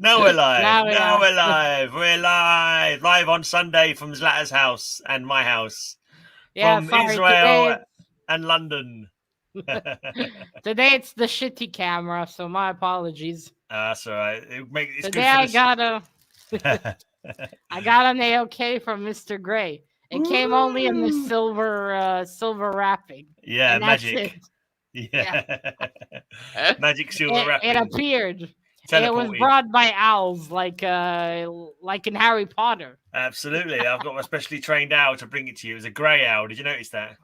Now we're live. Now We're live. We're live. Live on Sunday from Zlata's house and my house. Yeah, From sorry, Israel and London. Today it's the shitty camera, so my apologies. That's all right. It's Today good for I got an AOK from Mr. Grey. It came only in the silver wrapping. Yeah, and that's magic. It. Yeah. Magic silver wrapping. It appeared. Teleported. It was brought by owls, like in Harry Potter. Absolutely. I've got a specially trained owl to bring it to you. It was a grey owl. Did you notice that?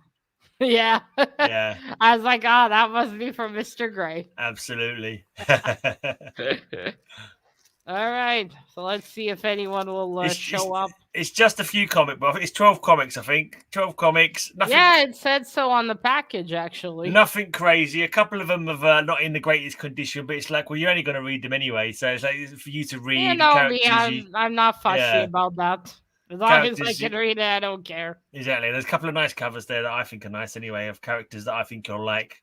Yeah. Yeah. I was like, oh, that must be from Mr. Grey. Absolutely. All right. So let's see if anyone will show up. It's just a few comic books. It's 12 comics, I think. 12 comics. Nothing, yeah, it said so on the package, actually. Nothing crazy. A couple of them have not in the greatest condition, but it's like, well, you're only going to read them anyway. So it's like for you to read. You know me, I'm not fussy about that. As long as I can read it, I don't care. Exactly. There's a couple of nice covers there that I think are nice anyway, of characters that I think you'll like.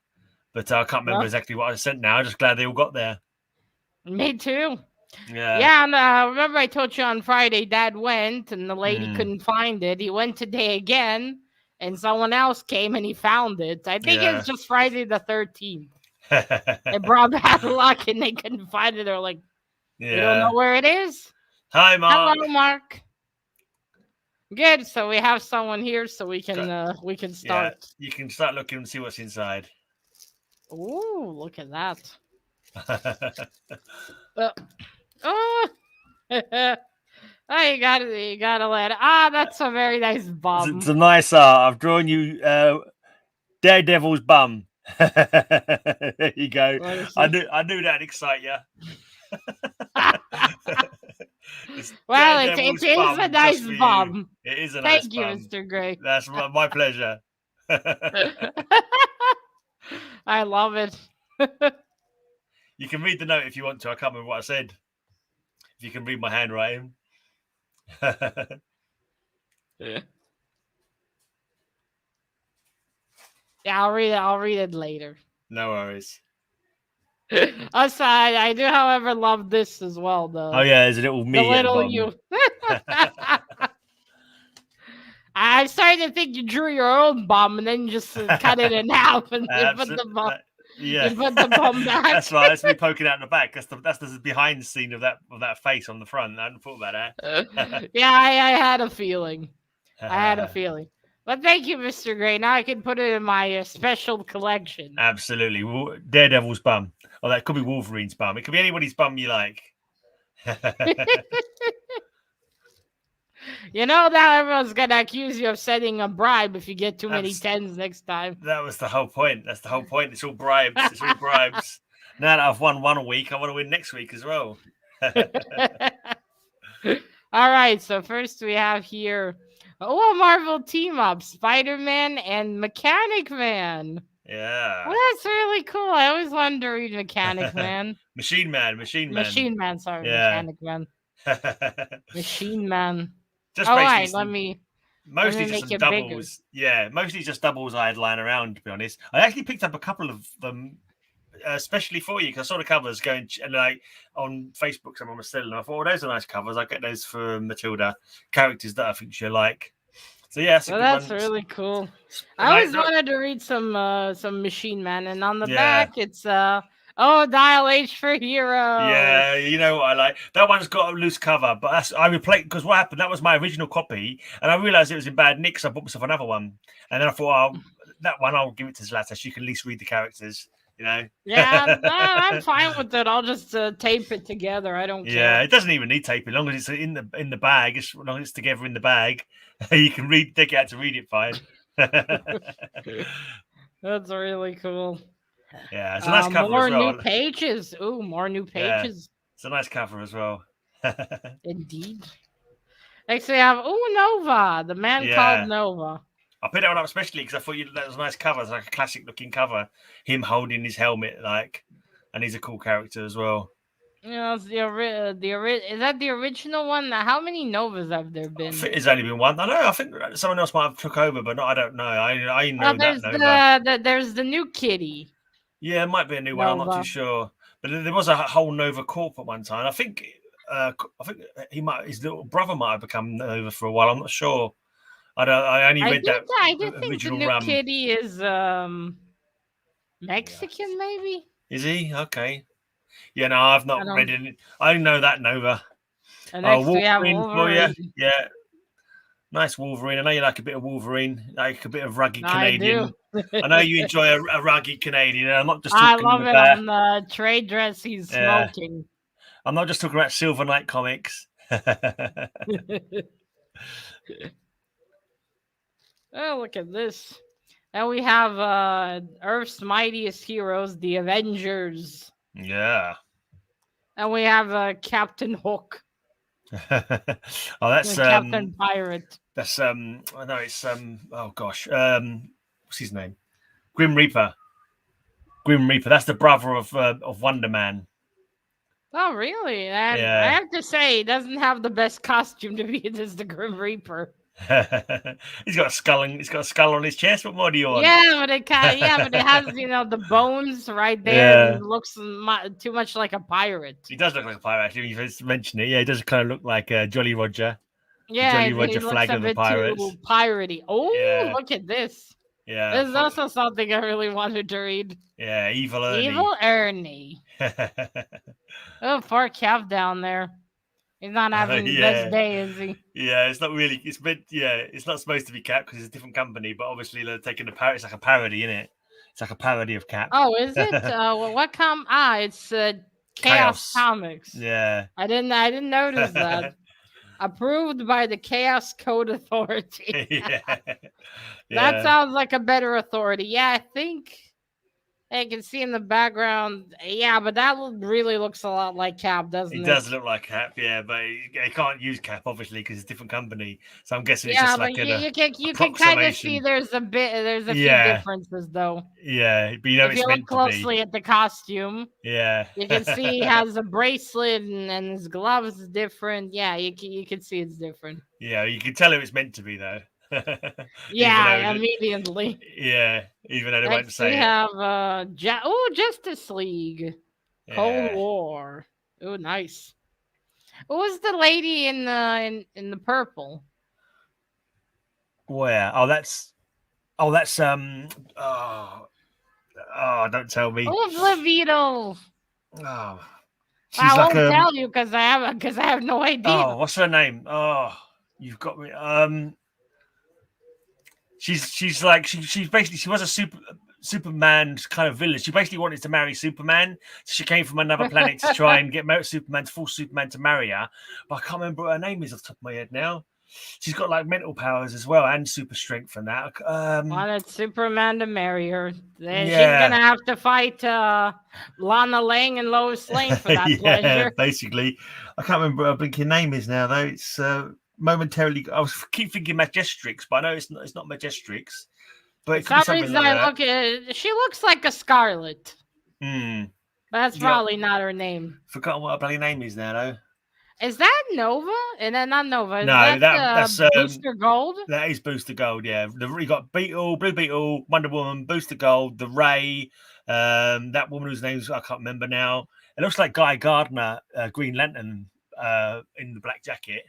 But I can't remember exactly what I sent now. I'm just glad they all got there. Me too. Yeah. Yeah, and remember I told you on Friday Dad went and the lady couldn't find it. He went today again and someone else came and he found it. I think it's just Friday the 13th. They brought bad luck and they couldn't find it. They're like, you don't know where it is? Hi, Mark. Hello, Mark. Good. So we have someone here so we can start. Yeah, you can start looking and see what's inside. Ooh, look at that. You gotta let it. That's a very nice bum. It's a nice art. I've drawn you Daredevil's bum. There you go. I knew that'd excite you. Well, it is a nice bum. It is a nice bum. Thank you, Mr. Grey. That's my pleasure. I love it. You can read the note if you want to. I can't remember what I said. If you can read my handwriting. Yeah, I'll read it later. No worries. Aside, I do, however, love this as well, though. Oh yeah, there's a little me. The little you. I started to think you drew your own bum and then just cut it in half and put the bum. Yeah, you put the bum back. That's right. That's me poking out the back. That's the behind the scene of that face on the front. I hadn't thought about that. Yeah, I had a feeling. But thank you, Mr. Grey. Now I can put it in my special collection. Absolutely. Daredevil's bum. Oh, that could be Wolverine's bum. It could be anybody's bum you like. You know that everyone's going to accuse you of setting a bribe if you get too many tens next time. That was the whole point. That's the whole point. It's all bribes. It's all bribes. Now that I've won one a week, I want to win next week as well. All right. So first we have here... a Marvel team up, Spider-Man and Mechanic Man. Yeah. Well, that's really cool. I always wanted to read Mechanic Man. Machine Man. Sorry, yeah. Mechanic Man. Machine Man. Just right, let me mostly make just it doubles. bigger. Yeah, mostly just doubles I had lying around, to be honest. I actually picked up a couple of them especially for you, because I saw the covers going and like on Facebook, someone was selling them. I thought, those are nice covers. I'll get those for Matilda, characters that I think she'll like. So yeah, that's really cool. I always wanted to read some Machine Man, and on the back it's Dial H for Hero. Yeah, you know what I like. That one's got a loose cover, but I replaced, because what happened, that was my original copy, and I realized it was in bad nick, so I bought myself another one. And then I thought, that one I'll give it to Zlata. She can at least read the characters. You know? Yeah, I'm fine with it. I'll just tape it together. I don't care. Yeah, it doesn't even need tape as long as it's in the bag. As long as it's together in the bag, you can take it out to read it fine. That's really cool. Yeah, it's a nice cover more as well. More new pages. Ooh, more new pages. Yeah, it's a nice cover as well. Indeed. Next we have Nova, the man called Nova. I put that one up especially because I thought that was a nice cover. It's like a classic looking cover. Him holding his helmet, and he's a cool character as well. You know, it's is that the original one? How many Novas have there been? I think there's only been one. I know. I think someone else might have took over, but I don't know. I know there's that Nova. There's the new Kitty. Yeah, it might be a new one. I'm not too sure. But there was a whole Nova Corp at one time. I think I think his little brother might have become Nova for a while. I'm not sure. I only read that I do think the original new run. Kitty is Mexican, maybe. Is he? Okay. Yeah, no, I've not read it. I only know that Nova. And next we have Wolverine for you. Wolverine. Yeah. Nice Wolverine. I know you like a bit of Wolverine, like a bit of rugged Canadian. I know you enjoy a rugged Canadian. I'm not just talking I love it on the trade dress he's smoking. I'm not just talking about Silver Knight comics. Oh, look at this. And we have Earth's mightiest heroes, the Avengers. Yeah. And we have Captain Hook. Oh, that's Captain Pirate. That's I know it's oh gosh. What's his name? Grim Reaper. Grim Reaper. That's the brother of Wonder Man. Oh, really? And I have to say, he doesn't have the best costume to be as the Grim Reaper. He's got a skull on his chest. What more do you want? Yeah, but it has the bones right there. And it looks too much like a pirate. He does look like a pirate. Actually, you first mentioned it. Yeah, he does kind of look like Jolly Roger. Yeah, Jolly Roger flag of the pirates. Too piratey. Oh, look at this. Yeah, this is also something I really wanted to read. Yeah, Evil Ernie. Evil Ernie. Oh, poor Cav down there. He's not having the best day, is he? Yeah, it's not really. It's not supposed to be Cap because it's a different company, but obviously they're taking it's like a parody, isn't it? It's like a parody of Cap. Oh, is it? What it's Chaos Comics. Yeah. I didn't notice that. Approved by the Chaos Code Authority. That sounds like a better authority. Yeah, I think I can see in the background. Yeah, but that really looks a lot like Cap, doesn't it? It does look like Cap, yeah, but they can't use Cap obviously because it's a different company. So I'm guessing it's just like you can kind of see there's a few differences though. Yeah, but if you look closely at the costume, you can see he has a bracelet and his gloves is different. Yeah, you can see it's different. Yeah, you can tell it's meant to be though. Immediately. Yeah, even though they won't say we have Justice League, Cold War. Oh, nice. Who was the lady in the purple? Where? Oh, that's don't tell me. Oh, Blue Beetle. Oh, I won't tell you because I have no idea. Oh, what's her name? Oh, you've got me. She's basically she was a Superman kind of villain. She basically wanted to marry Superman. So she came from another planet to try and get Superman to marry her. But I can't remember what her name is off the top of my head now. She's got like mental powers as well and super strength and that. Wanted Superman to marry her. She's gonna have to fight Lana Lang and Lois Lane for that pleasure. Basically. I can't remember what her name is now though. It's momentarily I keep thinking Headstrokes, but I know it's not Headstrokes. But it could be something like that. She looks like a Scarlet. But that's probably not her name. Forgotten what her bloody name is now though. Is that Nova? And then not Nova. No, that's Booster Gold. That is Booster Gold. Yeah, you got Blue Beetle, Wonder Woman, Booster Gold, the Ray. That woman whose names I can't remember now. It looks like Guy Gardner, Green Lantern, in the black jacket.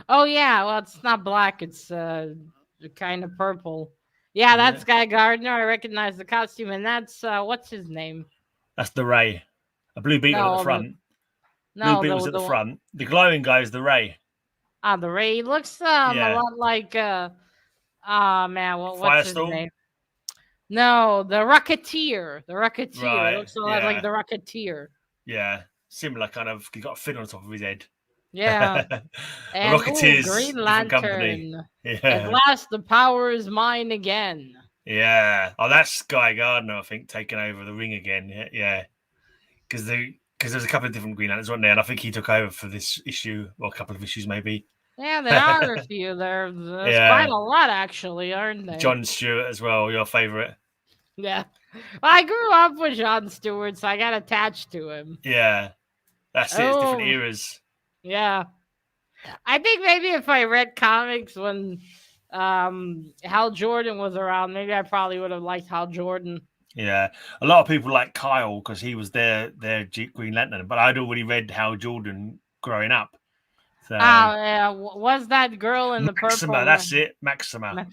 Oh yeah, well it's not black. It's kind of purple. Yeah, that's Guy Gardner. I recognize the costume, and that's what's his name? That's the Ray. A Blue Beetle at the front. Blue Beetle's at the front. The glowing guy is the Ray. The Ray. He looks a lot like what's his name? No, the Rocketeer. The Rocketeer. Right. Looks a lot like the Rocketeer. Yeah. Similar kind of, he's got a fin on top of his head. Yeah. And Green Lantern. Yeah. At last the power is mine again. Yeah. Oh, that's Guy Gardner, I think, taking over the ring again. Yeah. Because there's a couple of different Green Lanterns, weren't there? And I think he took over for this issue, or a couple of issues maybe. Yeah, there are a few. There's quite a lot, actually, aren't there? John Stewart as well, your favourite. Yeah. Well, I grew up with John Stewart, so I got attached to him. Yeah. That's it. It's different eras. Yeah. I think maybe if I read comics when Hal Jordan was around, maybe I probably would have liked Hal Jordan. Yeah, a lot of people like Kyle because he was their Green Lantern, but I'd already read Hal Jordan growing up. So was that girl in the purple? Maxima, that's it, Maxima.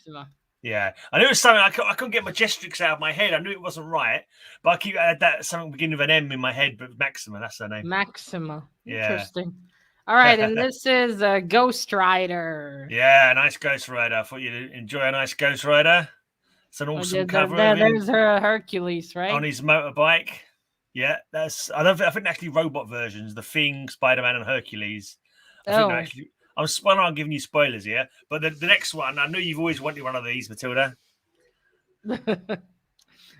Yeah, I knew it was something. I couldn't get Headstrokes out of my head. I knew it wasn't right, but I keep that something beginning with an M in my head. But Maxima, that's her name. Maxima. Yeah. Interesting. All right, and this is a Ghost Rider. Yeah, a nice Ghost Rider. I thought you'd enjoy a nice Ghost Rider. It's an awesome cover. There's her Hercules, right? On his motorbike. Yeah, I think actually robot versions, the Thing, Spider-Man, and Hercules. I'm giving you spoilers here, but the next one, I know you've always wanted one of these, Matilda.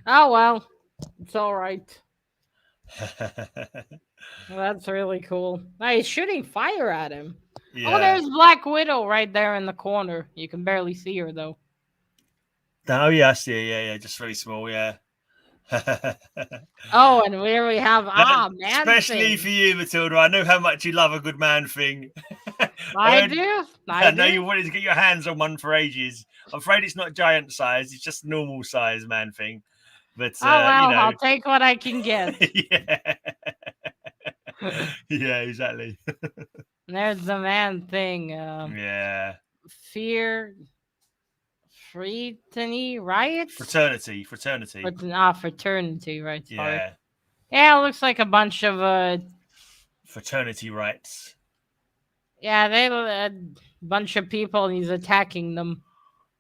Oh well, it's all right. Well, that's really cool. He's shooting fire at him. Yeah. Oh, there's Black Widow right there in the corner. You can barely see her though. Oh yeah, I see her. Yeah, just very small. Yeah. Oh, and here we have man, especially for you, Matilda. I know how much you love a good man thing. I do. I know you wanted to get your hands on one for ages. I'm afraid it's not giant size; it's just normal size man thing. But I'll take what I can get. Yeah. Yeah, exactly. There's the man thing. Yeah. Fraternity, right? Fraternity. Fraternity, right? Sorry. Yeah. Yeah, it looks like a bunch of fraternity rights. Yeah, they a bunch of people, and he's attacking them.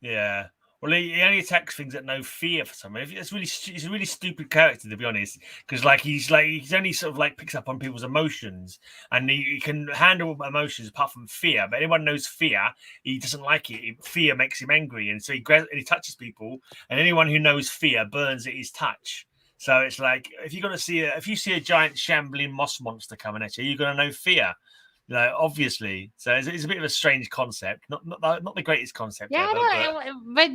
Yeah. Well, he only attacks things that know fear for some reason. He's a really stupid character, to be honest, because he's only sort of like picks up on people's emotions, and he can handle emotions apart from fear. But anyone knows fear, he doesn't like it. Fear makes him angry, and so he touches people, and anyone who knows fear burns at his touch. So it's like if you see a giant shambling moss monster coming at you, you're gonna know fear. Obviously, so it's a bit of a strange concept, not the greatest concept. Yeah, but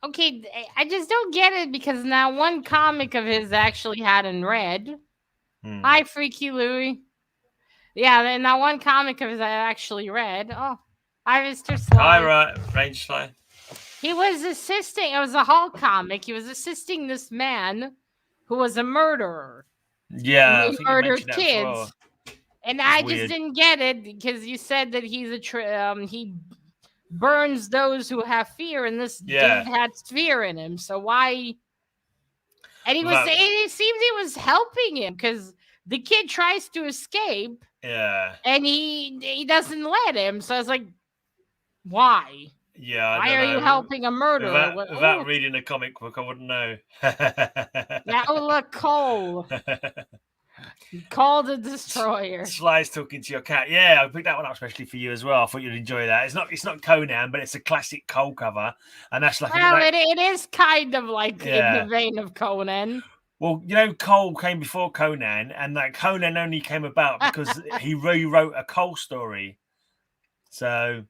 okay, I just don't get it because now one comic of his actually had in red. Hi, Freaky Louie. Yeah, and that one comic of his I actually read. Oh, hi, Mr. Sly. Hi, Range Sly. He was assisting. It was a Hulk comic. He was assisting this man who was a murderer. Yeah, he murdered kids. And I just didn't get it because you said that he's he burns those who have fear, and this dude had fear in him. So why? And it seems he was helping him because the kid tries to escape. Yeah. And he doesn't let him. So I was like, why? Yeah. Why are you helping a murderer? Without reading a comic book, I wouldn't know. Look, Cole. Call the Destroyer. Sly's talking to your cat. Yeah, I picked that one up especially for you as well. I thought you'd enjoy that. It's not Conan, but it's a classic Cole cover, and that's like. Well, it is kind of like in the vein of Conan. Well, Cole came before Conan, and that Conan only came about because he rewrote a Cole story. So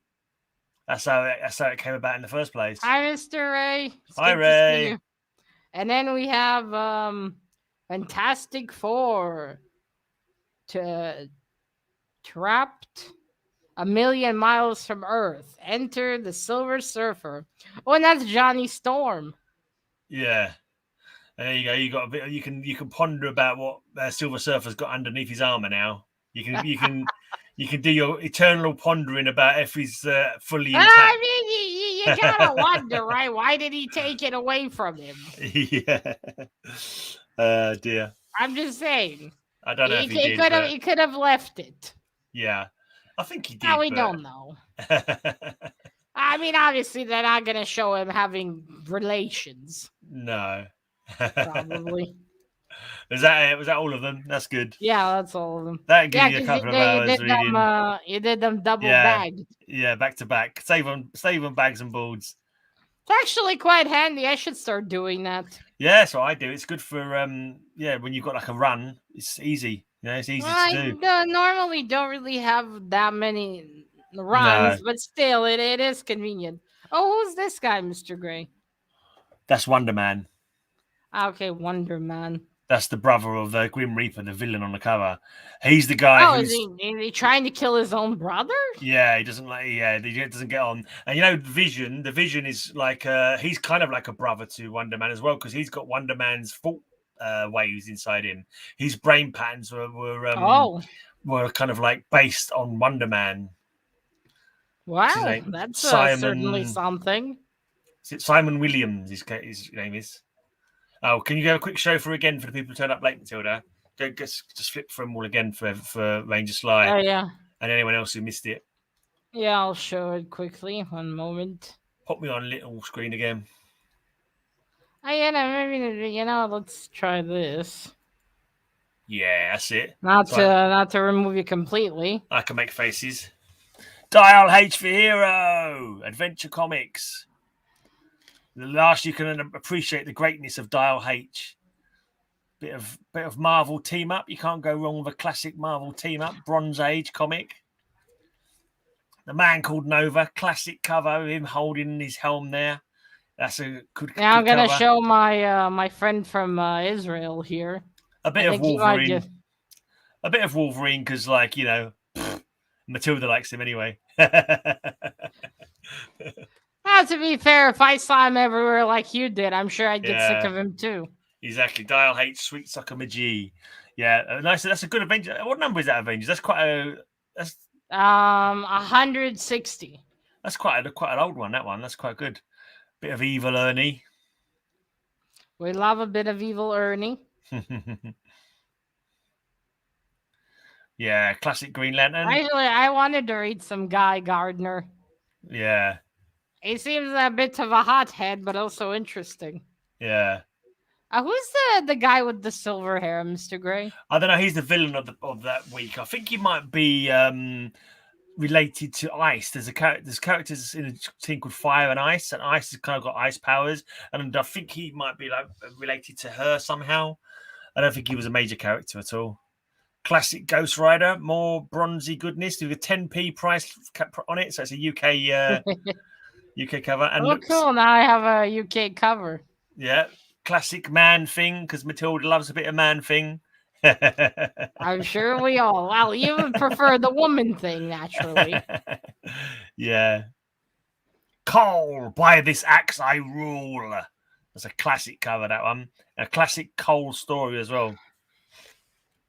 that's how it came about in the first place. Hi, Mr. Ray. Hi, Ray. And then we have Fantastic Four. Trapped a million miles from Earth. Enter the Silver Surfer. Oh, and that's Johnny Storm. Yeah. And there you go. You got a bit. You can ponder about what Silver Surfer's got underneath his armor now. You can do your eternal pondering about if he's fully intact. I mean, you gotta wonder, right? Why did he take it away from him? Yeah. Dear. I'm just saying. I don't know if he did. He could have left it. Yeah, I think he did. No, we don't know. I mean, obviously, they're not going to show him having relations. No. Probably. Was that it? Was that all of them? That's good. Yeah, that's all of them. That gives you a couple of hours reading. You did them double bagged. Yeah, back to back. Save on bags and boards. It's actually quite handy. I should start doing that. Yeah, that's what I do. It's good for when you've got like a run. It's easy. It's easy to do. I normally don't really have that many runs, but still, it is convenient. Oh, who's this guy, Mr. Gray? That's Wonder Man. Okay, Wonder Man. That's the brother of the Grim Reaper, the villain on the cover. He's the guy. Oh, is he trying to kill his own brother? Yeah, he doesn't like. Yeah, he doesn't get on. And Vision. The Vision is like he's kind of like a brother to Wonder Man as well because he's got Wonder Man's fault waves inside him. His brain patterns were were kind of like based on Wonder Man. Wow, that's certainly something. Is it Simon Williams? His name is. Oh, can you go a quick show for again for the people who turned up late, Matilda? Go just flip for them all again for Ranger Sly. Oh yeah. And anyone else who missed it. Yeah, I'll show it quickly. 1 moment. Pop me on little screen again. Oh yeah, maybe let's try this. Yeah, that's it. Not to remove you completely. I can make faces. Dial H for Hero, Adventure Comics. The last you can appreciate the greatness of Dial H. Bit of Marvel team up. You can't go wrong with a classic Marvel team up. Bronze Age comic. The Man Called Nova, classic cover, him holding his helm there. That's a good. Now I'm gonna cover. show my friend from Israel here. A bit of Wolverine. A bit of Wolverine because, like, Matilda likes him anyway. Well, to be fair, if I saw him everywhere like you did, I'm sure I'd get sick of him too. Exactly. Dial H, Sweet Sucker Magi. Yeah, nice. That's a good Avenger. What number is that Avengers? That's quite a. That's 160. That's quite an old one. That one. That's quite good. Bit of evil Ernie. We love a bit of evil Ernie. Yeah, classic Green Lantern. Actually, I wanted to read some Guy Gardner. Yeah. He seems a bit of a hothead, but also interesting. Yeah. Who's the guy with the silver hair, Mr. Gray? I don't know. He's the villain of that week. I think he might be related to Ice. There's characters in a team called Fire and Ice has kind of got ice powers, and I think he might be like related to her somehow. I don't think he was a major character at all. Classic Ghost Rider, more bronzy goodness with a 10p price on it, so it's a UK UK cover. And cool! Now I have a UK cover. Yeah, classic Man Thing because Matilda loves a bit of Man Thing. I'm sure we all. Well, you would prefer the Woman Thing, naturally. Yeah. Cole, by this axe I rule. That's a classic cover, that one. A classic Cole story as well.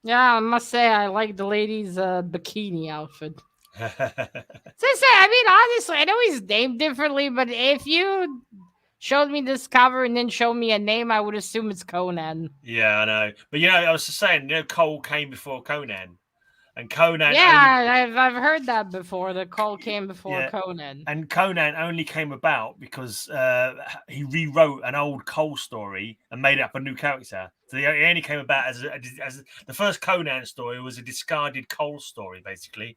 Yeah, I must say I like the lady's bikini outfit. I mean, honestly, I know he's named differently, but if you showed me this cover and then showed me a name, I would assume it's Conan. Yeah, I know. But, I was just saying, Cole came before Conan. And Conan... Yeah, I've heard that before, that Cole came before Conan. And Conan only came about because he rewrote an old Cole story and made up a new character. So he only came about as the first Conan story was a discarded Cole story, basically.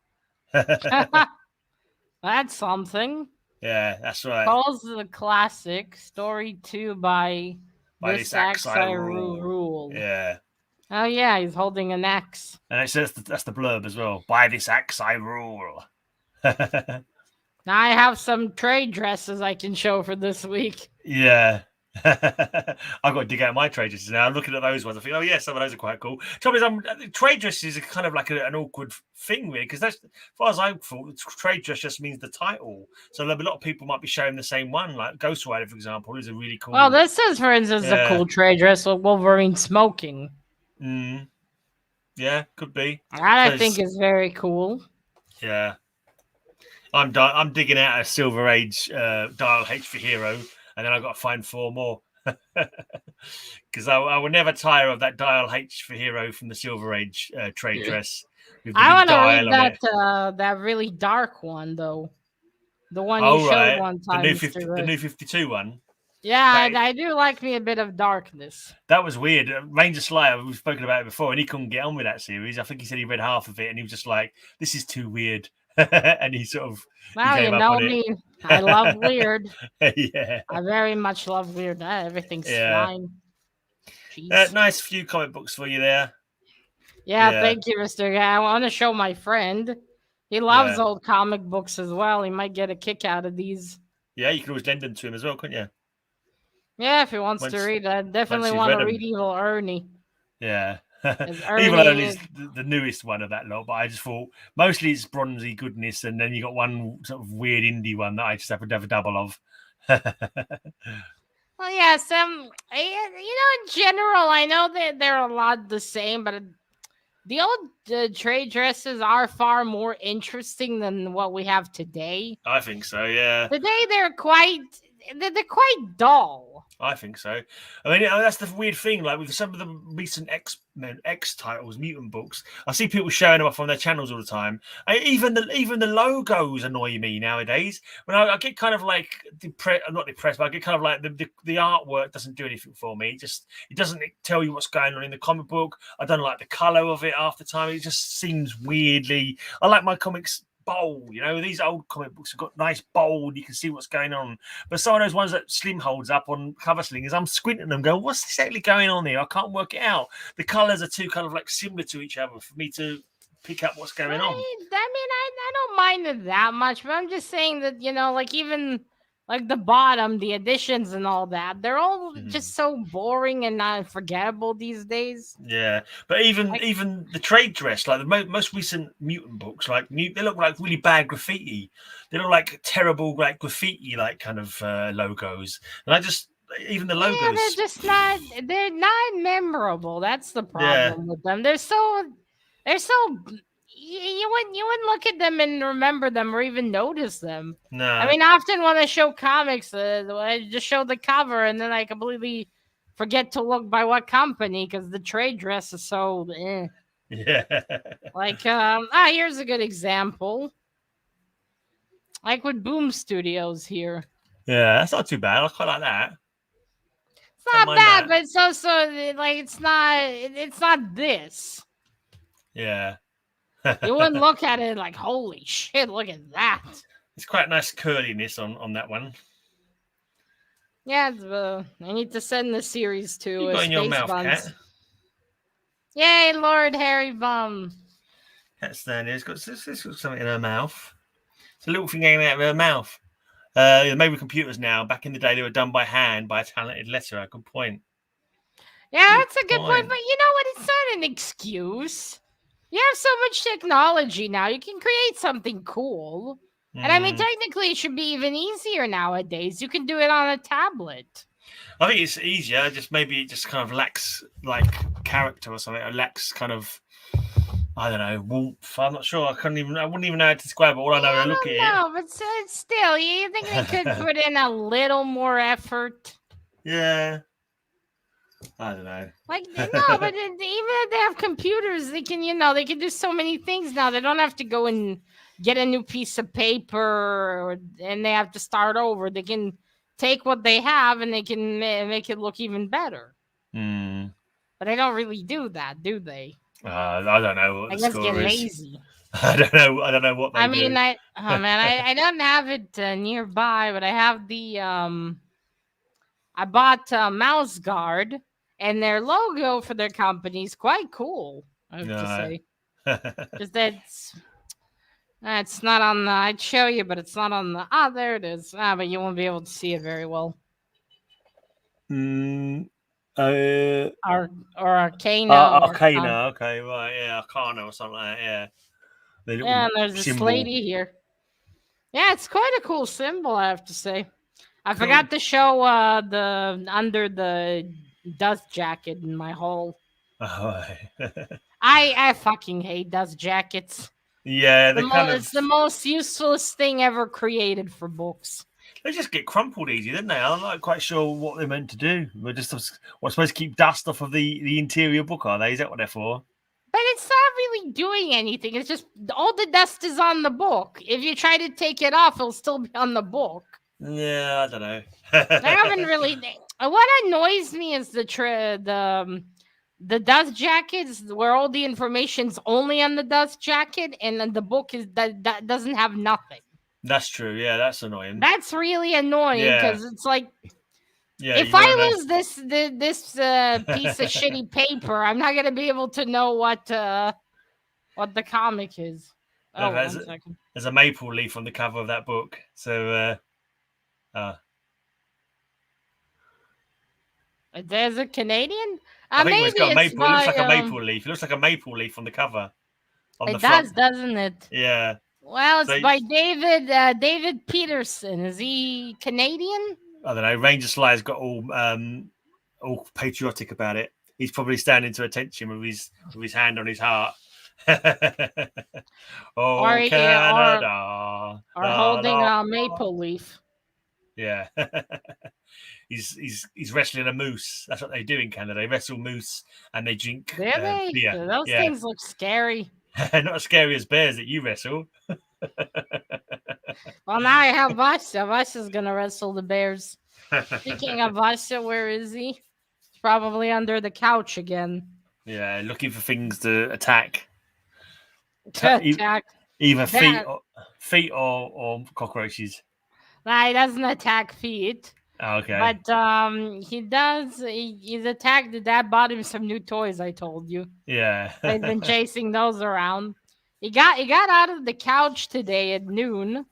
That's something. Yeah, that's right. Cole's the classic. Story 2 by this axe I rule. Yeah. Oh, yeah, he's holding an axe. And it says that's the blurb as well. By this axe I rule. Now I have some trade dresses I can show for this week. Yeah. I've got to dig out my trade dresses now. I'm looking at those ones. I think, oh, yeah, some of those are quite cool. Trouble is, trade dresses are kind of like an awkward thing, really, because that's, as far as I thought, trade dress just means the title. So a lot of people might be showing the same one, like Ghost Rider, for example, is a really cool. Well, this is, for instance, a cool trade dress with Wolverine smoking. Yeah, could be. I think is very cool. Yeah. I'm digging out a Silver Age Dial H for Hero, and then I've got to find 4 more. Because I will never tire of that Dial H for Hero from the Silver Age trade dress. I want to read that really dark one, though. The one you showed one time. The new 52 one. Yeah, I do like me a bit of darkness. That was weird. Ranger Sly, we've spoken about it before, and he couldn't get on with that series. I think he said he read half of it, and he was just like, this is too weird. And he sort of... Well, you know me. I love weird. Yeah. I very much love weird. Everything's fine. Nice few comic books for you there. Yeah, thank you, Mr. Guy. I want to show my friend. He loves old comic books as well. He might get a kick out of these. Yeah, you can always lend them to him as well, couldn't you? Yeah, if he wants to read. I definitely want to read Evil Ernie. Yeah. Evil Ernie's the newest one of that lot, but I just thought mostly it's bronzy goodness, and then you got one sort of weird indie one that I just happen to have a double of. Well, yes, in general, I know that they're a lot the same, but The old trade dresses are far more interesting than what we have today. I think so. Yeah. Today they're quite dull. I think so. I mean, that's the weird thing. Like with some of the recent X-Men X titles, mutant books, I see people showing them off on their channels all the time. Even the logos annoy me nowadays. When I get kind of like depressed, I'm not depressed, but I get kind of like the artwork doesn't do anything for me. It doesn't tell you what's going on in the comic book. I don't like the color of it half the time. It just seems weirdly. I like my comics bold, these old comic books have got nice bold, you can see what's going on, but some of those ones that Slim holds up on cover slingers, I'm squinting them going, what's exactly going on here? I can't work it out. The colors are too kind of like similar to each other for me to pick up what's going on. I don't mind it that much, but I'm just saying that, like even like the bottom, the additions and all that, they're all just so boring and not forgettable these days. Yeah, but even the trade dress, like the most recent mutant books, like they look like really bad graffiti. They look like terrible, like graffiti, like kind of logos. And I just even the logos, they're not memorable. That's the problem with them. They're so. You wouldn't look at them and remember them or even notice them. No, I mean, often when I show comics, I just show the cover and then I completely forget to look by what company because the trade dress is so. Yeah. Like, here's a good example. Like with Boom Studios here. Yeah, that's not too bad. I quite like that. It's not bad, but it's also like it's not this. Yeah. You wouldn't look at it like, holy shit, look at that. It's quite nice curliness on that one. Yeah, I need to send the series to you got in your mouth, Buns. Cat. Yay, Lord Harry Bum. Cat's down here. It's got something in her mouth. It's a little thing hanging out of her mouth. Maybe computers now. Back in the day, they were done by hand by a talented letterer. Good point. Yeah, that's a good point. But you know what? It's not an excuse. You have so much technology now. You can create something cool. And I mean, technically, it should be even easier nowadays. You can do it on a tablet. I think it's easier. Maybe it just kind of lacks like character or something. It lacks kind of, I don't know, warmth. I'm not sure. I wouldn't even know how to describe it. All I know is I look at it. No, but still, you think they could put in a little more effort? Yeah. I don't know. Like, no, but even if they have computers, they can do so many things now. They don't have to go and get a new piece of paper and they have to start over. They can take what they have and they can make it look even better. But they don't really do that, do they? I don't know what I the guess score get is. lazy. I don't know what they do. I mean, I don't have it nearby, but I have the I bought Mouse Guard. And their logo for their company is quite cool, I have to say. Because that's not on the. I'd show you, but it's not on the. There it is. But you won't be able to see it very well. Or Arcana. Arcana. Okay, right. Yeah, Arcana or something like that. Yeah. Yeah, and there's this lady here. Yeah, it's quite a cool symbol, I have to say. I forgot to show the under the dust jacket in my haul. Oh. I fucking hate dust jackets. Yeah, it's the most useless thing ever created for books. They just get crumpled easy, didn't they? I'm not quite sure what they're meant to do. We're supposed to keep dust off of the interior book, are they? Is that what they're for? But it's not really doing anything. It's just all the dust is on the book. If you try to take it off, it'll still be on the book. Yeah, I don't know. I haven't really. What annoys me is the dust jackets where all the information's only on the dust jacket, and then the book that doesn't have nothing. That's true. Yeah, that's annoying. That's really annoying because it's like, if I lose this piece of shitty paper, I'm not gonna be able to know what the comic is. Oh, there's a maple leaf on the cover of that book, so. There's a Canadian. I think it's got maple. It looks like a maple leaf. It looks like a maple leaf on the cover. It does, doesn't it? Yeah. Well, it's by David Peterson. Is he Canadian? I don't know. Ranger Sly's got all patriotic about it. he's probably standing to attention with his hand on his heart. Oh, Canada. Or holding a maple leaf. Yeah. He's wrestling a moose. That's what they do in Canada. They wrestle moose and they drink beer. Those things look scary. Not as scary as bears that you wrestle. Well, now I have Vasha. Vasha's gonna wrestle the bears. Speaking of Vasha, where is he? He's probably under the couch again. Yeah, looking for things to attack. Attack. Either feet or cockroaches. Nah, he doesn't attack feet. Okay. But he does. He's attacked. Dad bought him some new toys. I told you. Yeah. They've been chasing those around. He got out of the couch today at noon,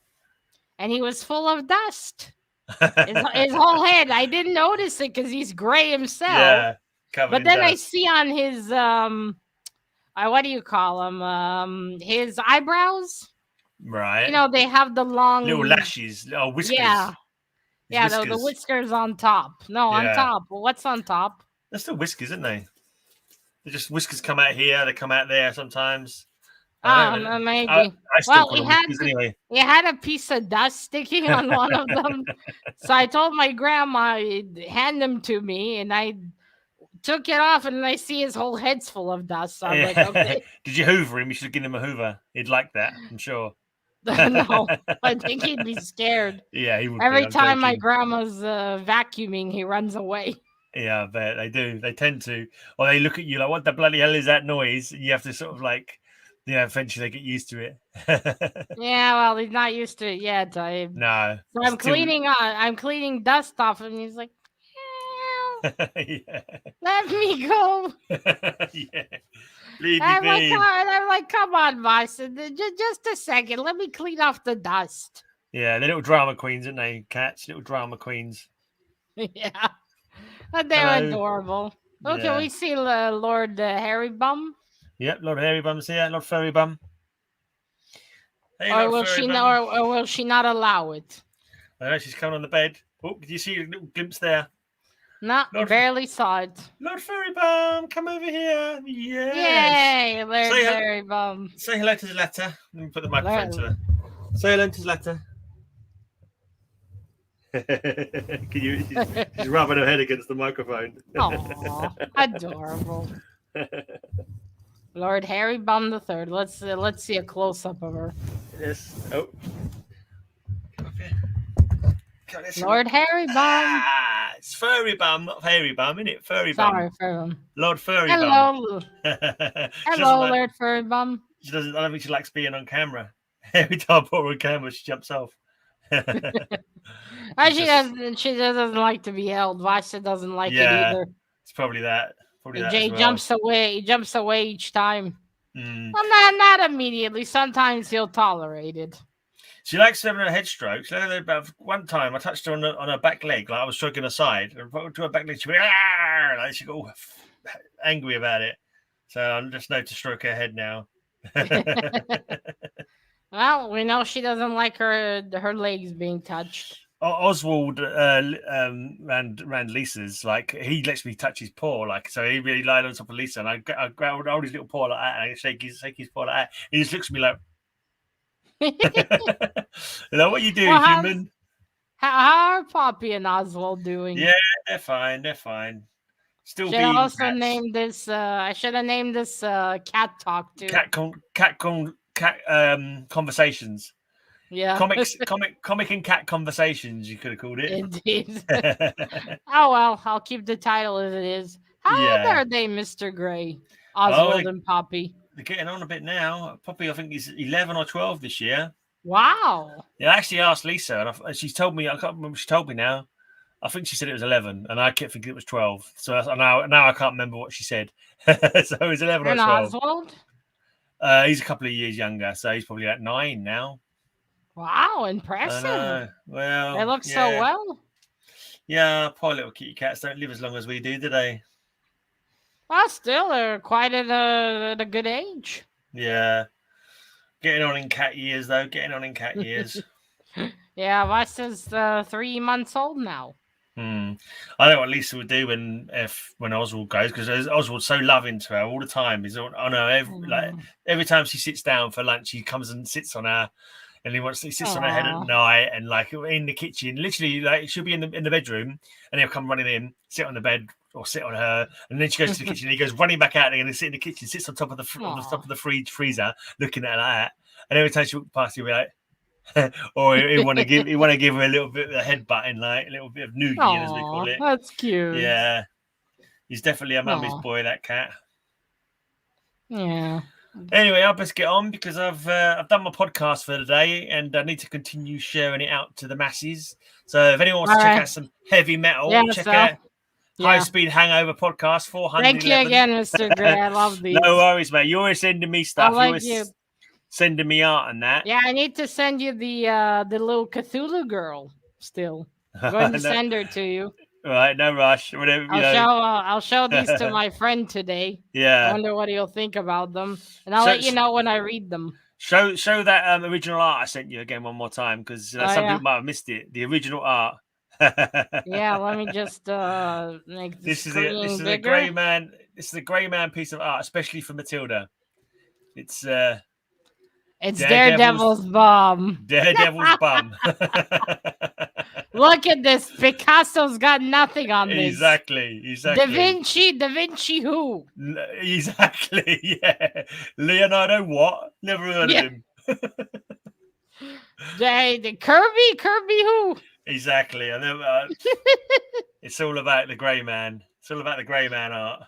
and he was full of dust. His whole head. I didn't notice it because he's gray himself. Yeah. But then dust. I see on his what do you call them? His eyebrows. Right. You know, they have the long little lashes. Oh, whiskers. Yeah. Yeah, the whiskers on top. No, on top. Well, what's on top? They're still whiskers, aren't they? They're just whiskers come out here. They come out there sometimes. Maybe. I still call them whiskers anyway. He had a piece of dust sticking on one of them. So I told my grandma, hand them to me, and I took it off, and I see his whole head's full of dust. So I'm like, okay. Did you hoover him? You should have given him a hoover. He'd like that, I'm sure. No, I think he'd be scared. Yeah, he would. Every time my grandma's vacuuming, he runs away. Yeah, I bet they do. They tend to, or they look at you like, "What the bloody hell is that noise?" And you have to sort of like, eventually they get used to it. Yeah, well, he's not used to it yet. No. So I'm cleaning dust off, and he's like, yeah. "Let me go." Yeah. Leave me be. I'm like, come on, Bison. Just a second. Let me clean off the dust. Yeah, they're little drama queens, aren't they? Cats, little drama queens. Yeah. And they're adorable. Okay, yeah. We see Lord Hairy Bum. Yep, Lord Hairy Bum's here. Lord Furry Bum. Hey, or will she not allow it? I know she's coming on the bed. Oh, did you see a little glimpse there? No, barely saw it. Lord Furry Bum, come over here. Yes. Yay, Lord Furry Bum. Say hello to the letter. Let me put the microphone to her. Say hello to the letter. Can you? She's rubbing her head against the microphone. Aw, adorable. Lord Hairy Bum the Third. Let's see a close up of her. Yes. Oh. Lord Hairy Bum. Ah, it's Furry Bum, not Hairy Bum, isn't it? Furry Bum. Sorry, Furry Bum. Lord Furry Bum. Hello, Lord Furry Bum. She doesn't. I don't think she likes being on camera. Every time I put her on camera, she jumps off. She doesn't like to be held. Vasha doesn't like it either. It's probably that. Jay jumps away. He jumps away each time. Mm. Well, not immediately. Sometimes he'll tolerate it. She likes having her headstroke. About one time, I touched her on her back leg, like I was stroking her side. And to her back leg, she went, like she got all angry about it. So I just know to stroke her head now. Well, we know she doesn't like her legs being touched. Oswald ran Lisa's, like he lets me touch his paw, like so he really lied on top of Lisa, and I hold his little paw like that, and I shake his paw like that. He just looks at me like, "What are you doing, human?" How are Poppy and Oswald doing? Yeah, they're fine. Still should also name this. I should have named this cat talk too. Cat conversations. Yeah. Comic and cat conversations, you could have called it. Indeed. Oh well, I'll keep the title as it is. How old are they, Mr. Gray? Oswald and Poppy. They're getting on a bit now. Poppy, I think he's 11 or 12 this year. Wow. Yeah, I actually asked Lisa, and she's told me. I can't remember what she told me now. I think she said it was 11, and I kept thinking it was 12. So now I can't remember what she said. So it was 11 or 12. Oswald? He's a couple of years younger, so he's probably at 9 now. Wow, impressive. Well, they look so well. Yeah, poor little kitty cats don't live as long as we do they? Well, still, they're quite at a good age. Yeah. Getting on in cat years, though. Yeah, Vasa's 3 months old now. I know what Lisa would do when Oswald goes, because Oswald's so loving to her all the time. Every time she sits down for lunch, he comes and sits on her, and he sits on her head at night, and like in the kitchen, literally, like she'll be in the bedroom, and he'll come running in, sit on the bed or sit on her, and then she goes to the kitchen, and he goes running back out again and sit in the kitchen, sits on top of the top of the freezer, looking at her like that, and every time she walks past, he'll be like. Or he want to give her a little bit of a headbutting, like a little bit of nougat, as we call it. That's cute. Yeah, he's definitely a mummy's boy, that cat. Yeah. Anyway, I'll best get on because I've done my podcast for the day, and I need to continue sharing it out to the masses. So if anyone wants to check out some heavy metal, check out High Speed Hangover podcast 400. Thank you again, Mr. Gray. I love these. No worries, mate. You're always sending me stuff. I like you. Sending me art and that. Yeah, I need to send you the little Cthulhu girl still. I'm going to send her to you. All right, no rush. Whatever. I'll show these to my friend today. Yeah. I wonder what he'll think about them, and I'll let you know when I read them. Show that original art I sent you again one more time, because some people might have missed it. The original art. Yeah, let me just make this is bigger. Thegreyman. This is the Greymane piece of art, especially for Matilda. It's Daredevil's bum. Daredevil's bum. Look at this. Picasso's got nothing on this. Exactly. Da Vinci who? Exactly, yeah. Leonardo what? Never heard of him. The Kirby who? Exactly. I know. It's all about the Greymane. It's all about the Greymane art.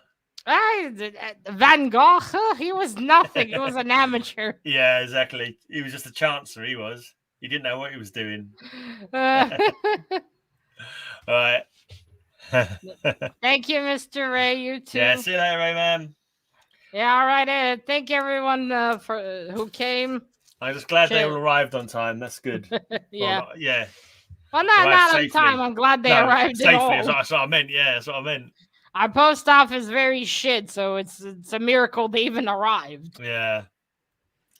Van Gogh, he was nothing. He was an amateur. Yeah, exactly. He was just a chancer. He was. He didn't know what he was doing. All right. Thank you, Mr. Ray. You too. Yeah, see you later, Ray, man. Yeah, all right. Thank everyone for who came. I'm just glad they all arrived on time. That's good. Yeah. Well, yeah. Well, not on time. I'm glad they arrived safely. At all. That's what I meant. Yeah, that's what I meant. Our post office very shit, so it's a miracle they even arrived. Yeah.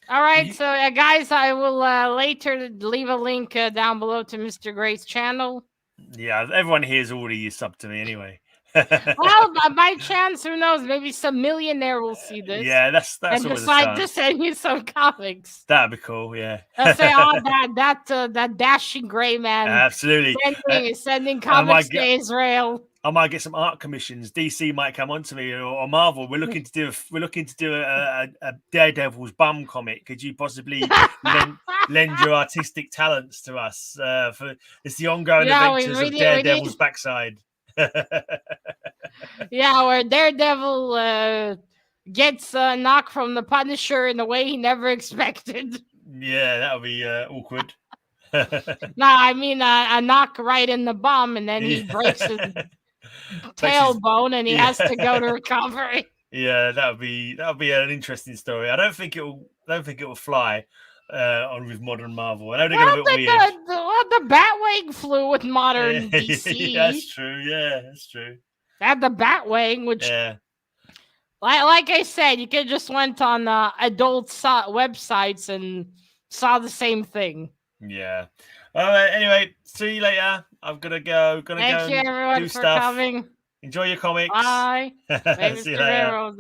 All right, so guys, I will later leave a link down below to Mr. Gray's channel. Yeah, everyone here is already subbed to me anyway. Well, by chance, who knows? Maybe some millionaire will see this. Yeah, that's and decide to send you some comics. That'd be cool. Yeah. They'll say, "Oh, that dashing gray man, absolutely, sending comics to Israel." I might get some art commissions. DC might come on to me, or Marvel. We're looking to do a Daredevil's bum comic. Could you possibly lend your artistic talents to us? It's the ongoing adventures of Daredevil's backside. Yeah, where Daredevil gets a knock from the Punisher in a way he never expected. Yeah, that would be awkward. No, I mean a knock right in the bum, and then he breaks his tailbone, and he has to go to recovery. Yeah, that would be an interesting story. I don't think it will fly on with modern Marvel. I know they're going a bit weird. The Batwing flew with modern DC. That's true. Yeah, that's true. They had the Batwing, which, like I said, you could just went on adult websites and saw the same thing. Yeah. All right. Anyway, see you later. I'm gonna go. Thank you, everyone, for coming. Enjoy your comics. Bye. See you later.